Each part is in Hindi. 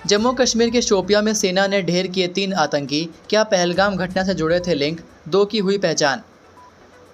जम्मू कश्मीर के शोपियां में सेना ने ढेर किए 3 आतंकी, क्या पहलगाम घटना से जुड़े थे लिंक, 2 की हुई पहचान।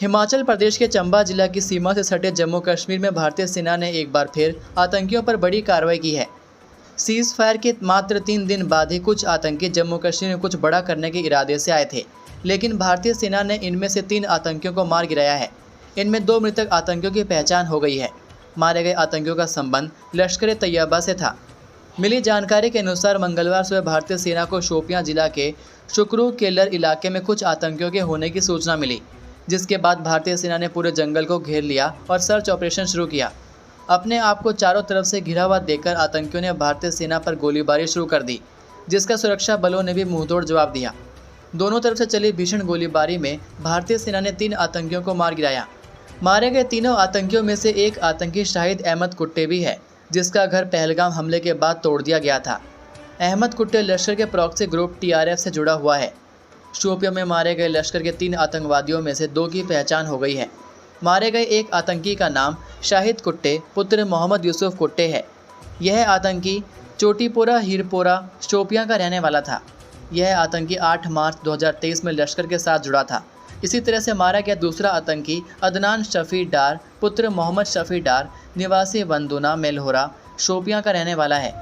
हिमाचल प्रदेश के चंबा जिला की सीमा से सटे जम्मू कश्मीर में भारतीय सेना ने एक बार फिर आतंकियों पर बड़ी कार्रवाई की है। सीज फायर के मात्र 3 दिन बाद ही कुछ आतंकी जम्मू कश्मीर में कुछ बड़ा करने के इरादे से आए थे, लेकिन भारतीय सेना ने इनमें से 3 आतंकियों को मार गिराया है। इनमें 2 मृतक आतंकियों की पहचान हो गई है। मारे गए आतंकियों का संबंध लश्कर ए तैयबा से था। मिली जानकारी के अनुसार मंगलवार सुबह भारतीय सेना को शोपियां जिला के शुक्रू केलर इलाके में कुछ आतंकियों के होने की सूचना मिली, जिसके बाद भारतीय सेना ने पूरे जंगल को घेर लिया और सर्च ऑपरेशन शुरू किया। अपने आप को चारों तरफ से घिरा हुआ देखकर आतंकियों ने भारतीय सेना पर गोलीबारी शुरू कर दी, जिसका सुरक्षा बलों ने भी मुंहतोड़ जवाब दिया। दोनों तरफ से चली भीषण गोलीबारी में भारतीय सेना ने 3 आतंकियों को मार गिराया। मारे गए तीनों आतंकियों में से एक आतंकी शाहिद अहमद कुट्टे भी है, जिसका घर पहलगाम हमले के बाद तोड़ दिया गया था। अहमद कुट्टे लश्कर के प्रॉक्सी ग्रुप TRF से जुड़ा हुआ है। शोपियां में मारे गए लश्कर के 3 आतंकवादियों में से 2 की पहचान हो गई है। मारे गए एक आतंकी का नाम शाहिद कुट्टे पुत्र मोहम्मद यूसुफ कुट्टे है। यह आतंकी चोटीपोरा हीरपोरा शोपियां का रहने वाला था। यह आतंकी 8 मार्च 2023 में लश्कर के साथ जुड़ा था। इसी तरह से मारा गया दूसरा आतंकी अदनान शफी डार पुत्र मोहम्मद शफी डार निवासी वंदुना मेलहोरा शोपियां का रहने वाला है।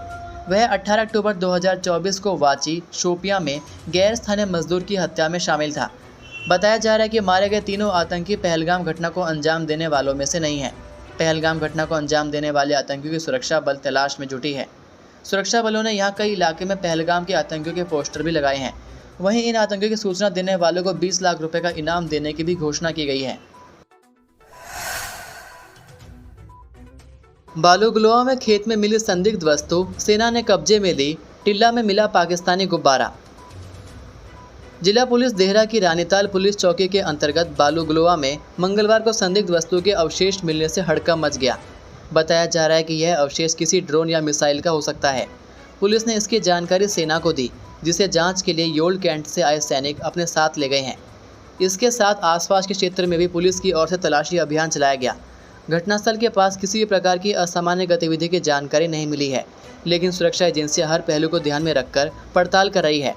वह 18 अक्टूबर 2024 को वाची शोपियां में गैर स्थानीय मजदूर की हत्या में शामिल था। बताया जा रहा है कि मारे गए तीनों आतंकी पहलगाम घटना को अंजाम देने वालों में से नहीं हैं। पहलगाम घटना को अंजाम देने वाले आतंकियों की सुरक्षा बल तलाश में जुटी है। सुरक्षा बलों ने यहाँ कई इलाके में पहलगाम के आतंकियों के पोस्टर भी लगाए हैं। वहीं इन आतंकियों की सूचना देने वालों को 20 लाख रुपए का इनाम देने की भी घोषणा की गई है। बालूगलोआ में खेत में मिली संदिग्ध वस्तु सेना ने कब्जे में ली, टिल्ला में मिला पाकिस्तानी गुब्बारा। जिला पुलिस देहरा की रानीताल पुलिस चौकी के अंतर्गत बालूगलोआ में मंगलवार को संदिग्ध वस्तु के अवशेष मिलने से हड़कंप मच गया। बताया जा रहा है कि यह अवशेष किसी ड्रोन या मिसाइल का हो सकता है। पुलिस ने इसकी जानकारी सेना को दी, जिसे जांच के लिए योल कैंट से आए सैनिक अपने साथ ले गए हैं। इसके साथ आसपास के क्षेत्र में भी पुलिस की ओर से तलाशी अभियान चलाया गया। घटनास्थल के पास किसी भी प्रकार की असामान्य गतिविधि की जानकारी नहीं मिली है, लेकिन सुरक्षा एजेंसियां हर पहलू को ध्यान में रखकर पड़ताल कर रही है।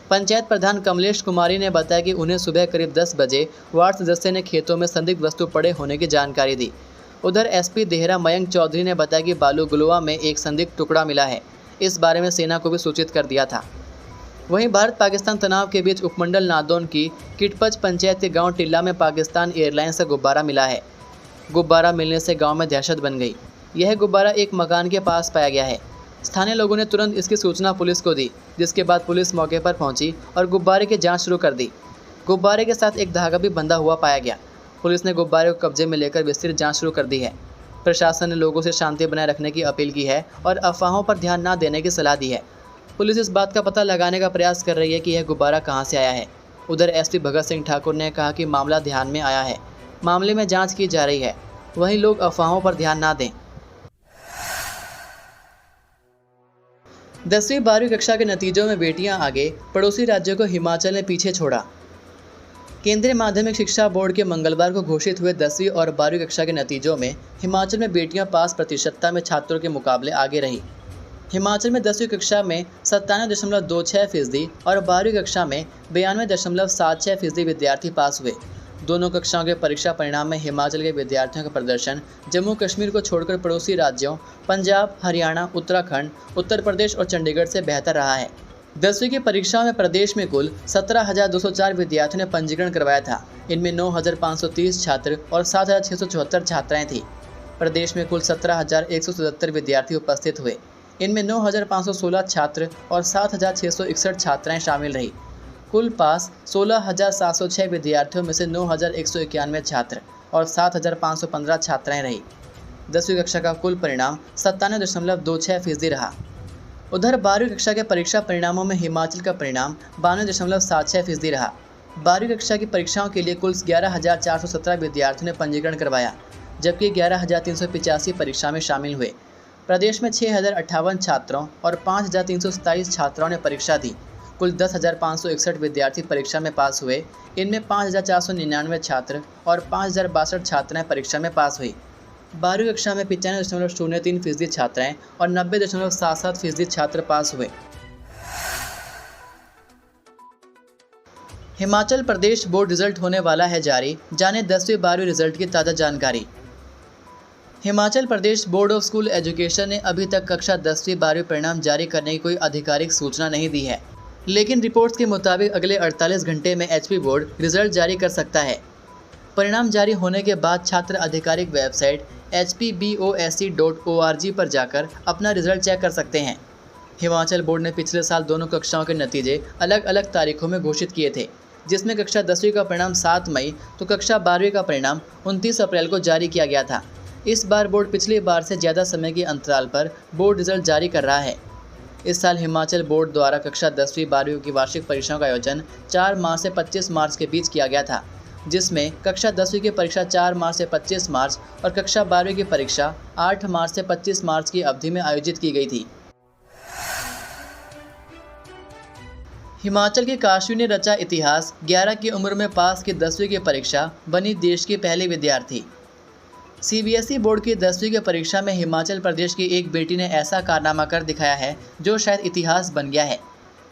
पंचायत प्रधान कमलेश कुमारी ने बताया कि उन्हें सुबह करीब 10 बजे वार्ड सदस्य ने खेतों में संदिग्ध वस्तु पड़े होने की जानकारी दी। उधर SP देहरा मयंक चौधरी ने बताया कि बालूगलोआ में एक संदिग्ध टुकड़ा मिला है। इस बारे में सेना को भी सूचित कर दिया था। वहीं भारत पाकिस्तान तनाव के बीच उपमंडल नादौन की किटपच पंचायत के गांव टिल्ला में पाकिस्तान एयरलाइंस का गुब्बारा मिला है। गुब्बारा मिलने से गांव में दहशत बन गई। यह गुब्बारा एक मकान के पास पाया गया है। स्थानीय लोगों ने तुरंत इसकी सूचना पुलिस को दी, जिसके बाद पुलिस मौके पर पहुंची और गुब्बारे की जांच शुरू कर दी। गुब्बारे के साथ एक धागा भी बंधा हुआ पाया गया। पुलिस ने गुब्बारे को कब्जे में लेकर विस्तृत जाँच शुरू कर दी है। प्रशासन ने लोगों से शांति बनाए रखने की अपील की है और अफवाहों पर ध्यान न देने की सलाह दी है। पुलिस इस बात का पता लगाने का प्रयास कर रही है कि यह गुब्बारा कहां से आया है। उधर SP भगत सिंह ठाकुर ने कहा कि मामला ध्यान में आया है, मामले में जांच की जा रही है। वहीं लोग अफवाहों पर ध्यान ना दें। 10वीं 12वीं कक्षा के नतीजों में बेटियां आगे, पड़ोसी राज्यों को हिमाचल ने पीछे छोड़ा। केंद्रीय माध्यमिक शिक्षा बोर्ड के मंगलवार को घोषित हुए 10वीं और 12वीं कक्षा के नतीजों में हिमाचल में बेटियां पास प्रतिशतता में छात्रों के मुकाबले आगे रही। हिमाचल में 10वीं कक्षा में 97.26% और 12वीं कक्षा में 92.76% विद्यार्थी पास हुए। दोनों कक्षाओं के परीक्षा परिणाम में हिमाचल के विद्यार्थियों का प्रदर्शन जम्मू कश्मीर को छोड़कर पड़ोसी राज्यों पंजाब, हरियाणा, उत्तराखंड, उत्तर प्रदेश और चंडीगढ़ से बेहतर रहा है। 10वीं की परीक्षाओं में प्रदेश में कुल 17,204 विद्यार्थियों ने पंजीकरण करवाया था। इनमें 9,530 छात्र और 7,674 छात्राएं थीं। प्रदेश में कुल 17,177 विद्यार्थी उपस्थित हुए। इनमें 9,516 छात्र और 7,661 छात्राएं शामिल रही। कुल पास 16,706 विद्यार्थियों में से 9,191 छात्र और 7,515 छात्राएं रही। 10वीं कक्षा का कुल परिणाम 97.26% रहा। उधर 12वीं कक्षा के परीक्षा परिणामों में हिमाचल का परिणाम 92.76% रहा। 12वीं कक्षा की परीक्षाओं के लिए कुल 11,417 विद्यार्थियों ने पंजीकरण करवाया, जबकि 11,385 परीक्षा में शामिल हुए। प्रदेश में 6,058 छात्रों और 5,327 छात्राओं ने परीक्षा दी। कुल 10,561 विद्यार्थी परीक्षा में पास हुए। इनमें 5,499 छात्र और 5,062 छात्राएं परीक्षा में पास हुई। 12वीं कक्षा में 95.03% छात्राएं और 90.77% छात्र पास हुए। हिमाचल प्रदेश बोर्ड रिजल्ट होने वाला है जारी, जाने 10वीं 12वीं रिजल्ट की ताज़ा जानकारी। Himachal Pradesh board of school education ने अभी तक कक्षा 10वीं 12वीं परिणाम जारी करने की कोई आधिकारिक सूचना नहीं दी है, लेकिन रिपोर्ट्स के मुताबिक अगले 48 घंटे में एचपी बोर्ड रिजल्ट जारी कर सकता है। परिणाम जारी होने के बाद छात्र आधिकारिक वेबसाइट hpbosc.org पर जाकर अपना रिजल्ट चेक कर सकते हैं। हिमाचल बोर्ड ने पिछले साल दोनों कक्षाओं के नतीजे अलग अलग तारीखों में घोषित किए थे, जिसमें कक्षा 10वीं का परिणाम 7 मई तो कक्षा 12वीं का परिणाम 29 अप्रैल को जारी किया गया था। इस बार बोर्ड पिछली बार से ज़्यादा समय के अंतराल पर बोर्ड रिजल्ट जारी कर रहा है। इस साल हिमाचल बोर्ड द्वारा कक्षा 10वीं 12वीं की वार्षिक परीक्षाओं का आयोजन 4 मार्च से 25 मार्च के बीच किया गया था, जिसमें कक्षा 10वीं की परीक्षा 4 मार्च से 25 मार्च और कक्षा 12वीं की परीक्षा 8 मार्च से 25 मार्च की अवधि में आयोजित की गई थी। हिमाचल के काशवी ने रचा इतिहास, 11 की उम्र में पास की 10वीं की परीक्षा, बनी देश की पहली विद्यार्थी। सीबीएसई बोर्ड की 10वीं की परीक्षा में हिमाचल प्रदेश की एक बेटी ने ऐसा कारनामा कर दिखाया है जो शायद इतिहास बन गया है।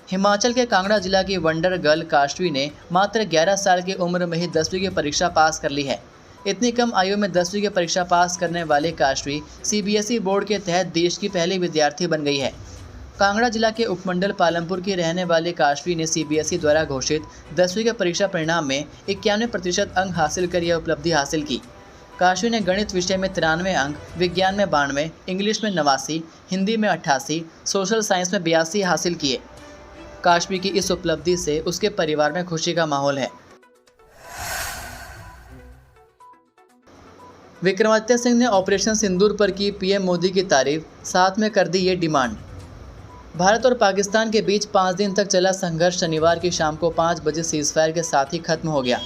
हिमाचल के कांगड़ा जिला की वंडर गर्ल काशवी ने मात्र 11 साल की उम्र में ही 10वीं की परीक्षा पास कर ली है। इतनी कम आयु में 10वीं की परीक्षा पास करने वाले काशवी सीबीएसई बोर्ड के तहत देश की पहली विद्यार्थी बन गई है। कांगड़ा जिला के उपमंडल पालमपुर की रहने वाली काशवी ने सीबीएसई द्वारा घोषित 10वीं के परीक्षा परिणाम में 91% अंक हासिल कर यह उपलब्धि हासिल की। काशवी ने गणित विषय में 93 अंक, विज्ञान में 92, इंग्लिश में 89, हिंदी में 88, सोशल साइंस में 82 हासिल किए। काशवी की इस उपलब्धि से उसके परिवार में खुशी का माहौल है। विक्रमादित्य सिंह ने ऑपरेशन सिंदूर पर की पीएम मोदी की तारीफ, साथ में कर दी ये डिमांड। भारत और पाकिस्तान के बीच 5 दिन तक चला संघर्ष शनिवार की शाम को 5 बजे सीज़फायर के साथ ही खत्म हो गया।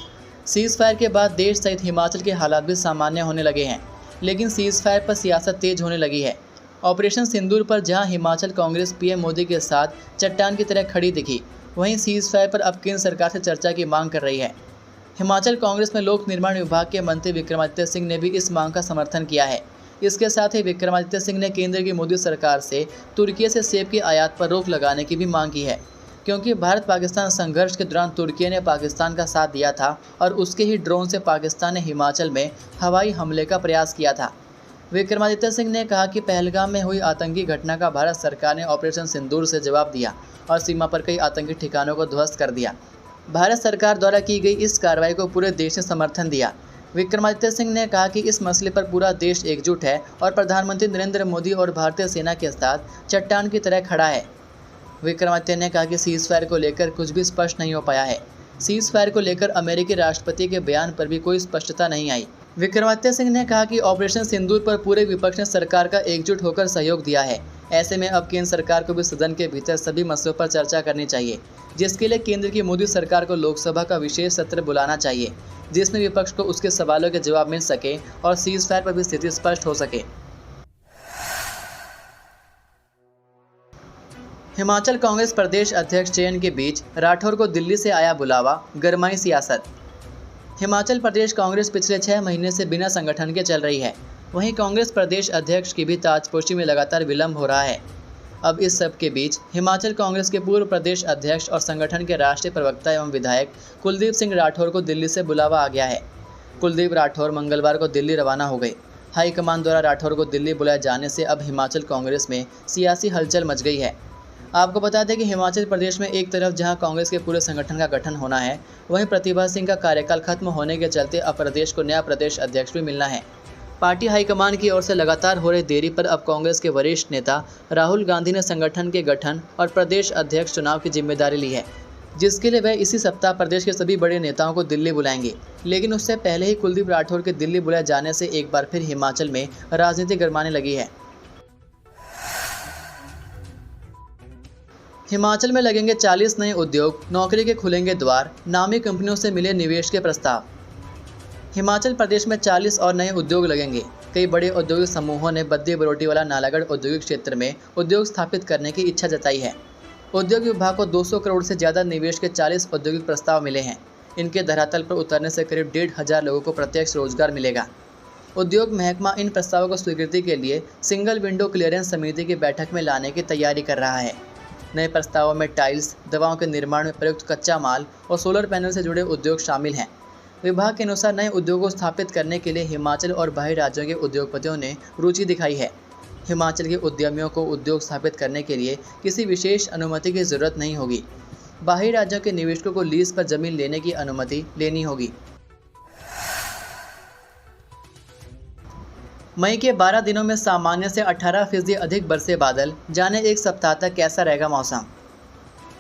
सीज़फायर के बाद देश सहित हिमाचल के हालात भी सामान्य होने लगे हैं, लेकिन सीज़फायर पर सियासत तेज होने लगी है। ऑपरेशन सिंदूर पर जहां हिमाचल कांग्रेस पीएम मोदी के साथ चट्टान की तरह खड़ी दिखी, वहीं सीज़फायर पर अब केंद्र सरकार से चर्चा की मांग कर रही है। हिमाचल कांग्रेस में लोक निर्माण विभाग के मंत्री विक्रमादित्य सिंह ने भी इस मांग का समर्थन किया है। इसके साथ ही विक्रमादित्य सिंह ने केंद्र की मोदी सरकार से तुर्की से सेब की आयात पर रोक लगाने की भी मांग की है, क्योंकि भारत पाकिस्तान संघर्ष के दौरान तुर्की ने पाकिस्तान का साथ दिया था और उसके ही ड्रोन से पाकिस्तान ने हिमाचल में हवाई हमले का प्रयास किया था। विक्रमादित्य सिंह ने कहा कि पहलगाम में हुई आतंकी घटना का भारत सरकार ने ऑपरेशन सिंदूर से जवाब दिया और सीमा पर कई आतंकी ठिकानों को ध्वस्त कर दिया। भारत सरकार द्वारा की गई इस कार्रवाई को पूरे देश ने समर्थन दिया। विक्रमादित्य सिंह ने कहा कि इस मसले पर पूरा देश एकजुट है और प्रधानमंत्री नरेंद्र मोदी और भारतीय सेना के साथ चट्टान की तरह खड़ा है। विक्रमादित्य ने कहा कि सीज़फायर को लेकर कुछ भी स्पष्ट नहीं हो पाया है। सीज़फायर को लेकर अमेरिकी राष्ट्रपति के बयान पर भी कोई स्पष्टता नहीं आई। विक्रमादित्य सिंह ने कहा कि ऑपरेशन सिंदूर पर पूरे विपक्ष ने सरकार का एकजुट होकर सहयोग दिया है। ऐसे में अब केंद्र सरकार को भी सदन के भीतर सभी मसलों पर चर्चा करनी चाहिए, जिसके लिए केंद्र की मोदी सरकार को लोकसभा का विशेष सत्र बुलाना चाहिए, जिसमें विपक्ष को उसके सवालों के जवाब मिल सके और सीज़फायर पर भी स्थिति स्पष्ट हो सके। हिमाचल कांग्रेस प्रदेश अध्यक्ष चयन के बीच राठौर को दिल्ली से आया बुलावा, गरमाई सियासत। हिमाचल प्रदेश कांग्रेस पिछले 6 महीने से बिना संगठन के चल रही है। वहीं कांग्रेस प्रदेश अध्यक्ष की भी ताजपोशी में लगातार विलंब हो रहा है। अब इस सब के बीच हिमाचल कांग्रेस के पूर्व प्रदेश अध्यक्ष और संगठन के राष्ट्रीय प्रवक्ता एवं विधायक कुलदीप सिंह राठौर को दिल्ली से बुलावा आ गया है। कुलदीप राठौर मंगलवार को दिल्ली रवाना हो गए। हाईकमान द्वारा राठौर को दिल्ली बुलाए जाने से अब हिमाचल कांग्रेस में सियासी हलचल मच गई है। आपको बता दें कि हिमाचल प्रदेश में एक तरफ जहां कांग्रेस के पूरे संगठन का गठन होना है, वहीं प्रतिभा सिंह का कार्यकाल खत्म होने के चलते अब प्रदेश को नया प्रदेश अध्यक्ष भी मिलना है। पार्टी हाईकमान की ओर से लगातार हो रही देरी पर अब कांग्रेस के वरिष्ठ नेता राहुल गांधी ने संगठन के गठन और प्रदेश अध्यक्ष चुनाव की जिम्मेदारी ली है, जिसके लिए वह इसी सप्ताह प्रदेश के सभी बड़े नेताओं को दिल्ली बुलाएंगे। लेकिन उससे पहले ही कुलदीप राठौर के दिल्ली बुलाए जाने से एक बार फिर हिमाचल में राजनीति गरमाने लगी है। हिमाचल में लगेंगे 40 नए उद्योग, नौकरी के खुलेंगे द्वार, नामी कंपनियों से मिले निवेश के प्रस्ताव। हिमाचल प्रदेश में 40 और नए उद्योग लगेंगे। कई बड़े औद्योगिक समूहों ने बद्दी बरोटीवाला नालागढ़ औद्योगिक क्षेत्र में उद्योग स्थापित करने की इच्छा जताई है। उद्योग विभाग को 200 करोड़ से ज़्यादा निवेश के 40 औद्योगिक प्रस्ताव मिले हैं। इनके धरातल पर उतरने से करीब 1,500 लोगों को प्रत्यक्ष रोजगार मिलेगा। उद्योग महकमा इन प्रस्तावों को स्वीकृति के लिए सिंगल विंडो क्लियरेंस समिति की बैठक में लाने की तैयारी कर रहा है। नए प्रस्तावों में टाइल्स, दवाओं के निर्माण में प्रयुक्त कच्चा माल और सोलर पैनल से जुड़े उद्योग शामिल हैं। विभाग के अनुसार नए उद्योगों को स्थापित करने के लिए हिमाचल और बाहरी राज्यों के उद्योगपतियों ने रुचि दिखाई है। हिमाचल के उद्यमियों को उद्योग स्थापित करने के लिए किसी विशेष अनुमति की जरूरत नहीं होगी। बाहरी राज्यों के निवेशकों को लीज पर जमीन लेने की अनुमति लेनी होगी। मई के 12 दिनों में सामान्य से 18% अधिक बरसे बादल, जाने एक सप्ताह तक कैसा रहेगा मौसम।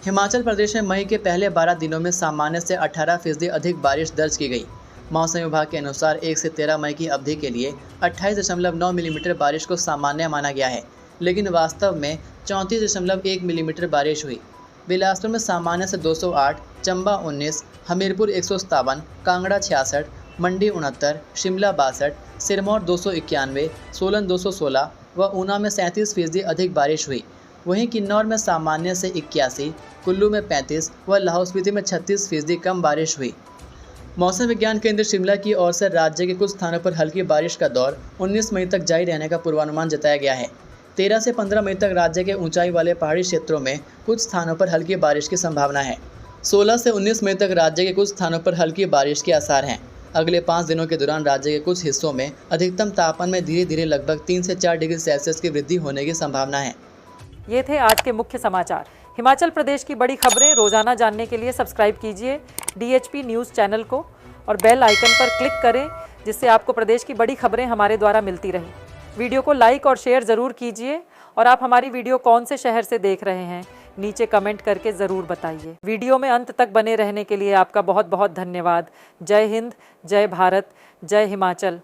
हिमाचल प्रदेश में मई के पहले 12 दिनों में सामान्य से 18% अधिक बारिश दर्ज की गई। मौसम विभाग के अनुसार 1 से 13 मई की अवधि के लिए 28.9 मिलीमीटर बारिश को सामान्य माना गया है, लेकिन वास्तव में 34.1 मिलीमीटर बारिश हुई। बिलासपुर में सामान्य से 208, चंबा 19, हमीरपुर 157, कांगड़ा 66, मंडी 69, शिमला 62, सिरमौर 291, सोलन 216 व ऊना में 37% अधिक बारिश हुई। वहीं किन्नौर में सामान्य से 81, कुल्लू में 35 व लाहौल स्पीति में 36% कम बारिश हुई। मौसम विज्ञान केंद्र शिमला की ओर से राज्य के कुछ स्थानों पर हल्की बारिश का दौर 19 मई तक जारी रहने का पूर्वानुमान जताया गया है। 13 से 15 मई तक राज्य के ऊंचाई वाले पहाड़ी क्षेत्रों में कुछ स्थानों पर हल्की बारिश की संभावना है। 16 से 19 मई तक राज्य के कुछ स्थानों पर हल्की बारिश के आसार हैं। अगले 5 दिनों के दौरान राज्य के कुछ हिस्सों में अधिकतम तापमान में धीरे धीरे लगभग 3 से 4 डिग्री सेल्सियस की वृद्धि होने की संभावना है। ये थे आज के मुख्य समाचार। हिमाचल प्रदेश की बड़ी खबरें रोजाना जानने के लिए सब्सक्राइब कीजिए DHP न्यूज़ चैनल को और बेल आइकन पर क्लिक करें, जिससे आपको प्रदेश की बड़ी खबरें हमारे द्वारा मिलती रहें। वीडियो को लाइक और शेयर ज़रूर कीजिए और आप हमारी वीडियो कौन से शहर से देख रहे हैं नीचे कमेंट करके ज़रूर बताइए। वीडियो में अंत तक बने रहने के लिए आपका बहुत बहुत धन्यवाद। जय हिंद, जय भारत, जय हिमाचल।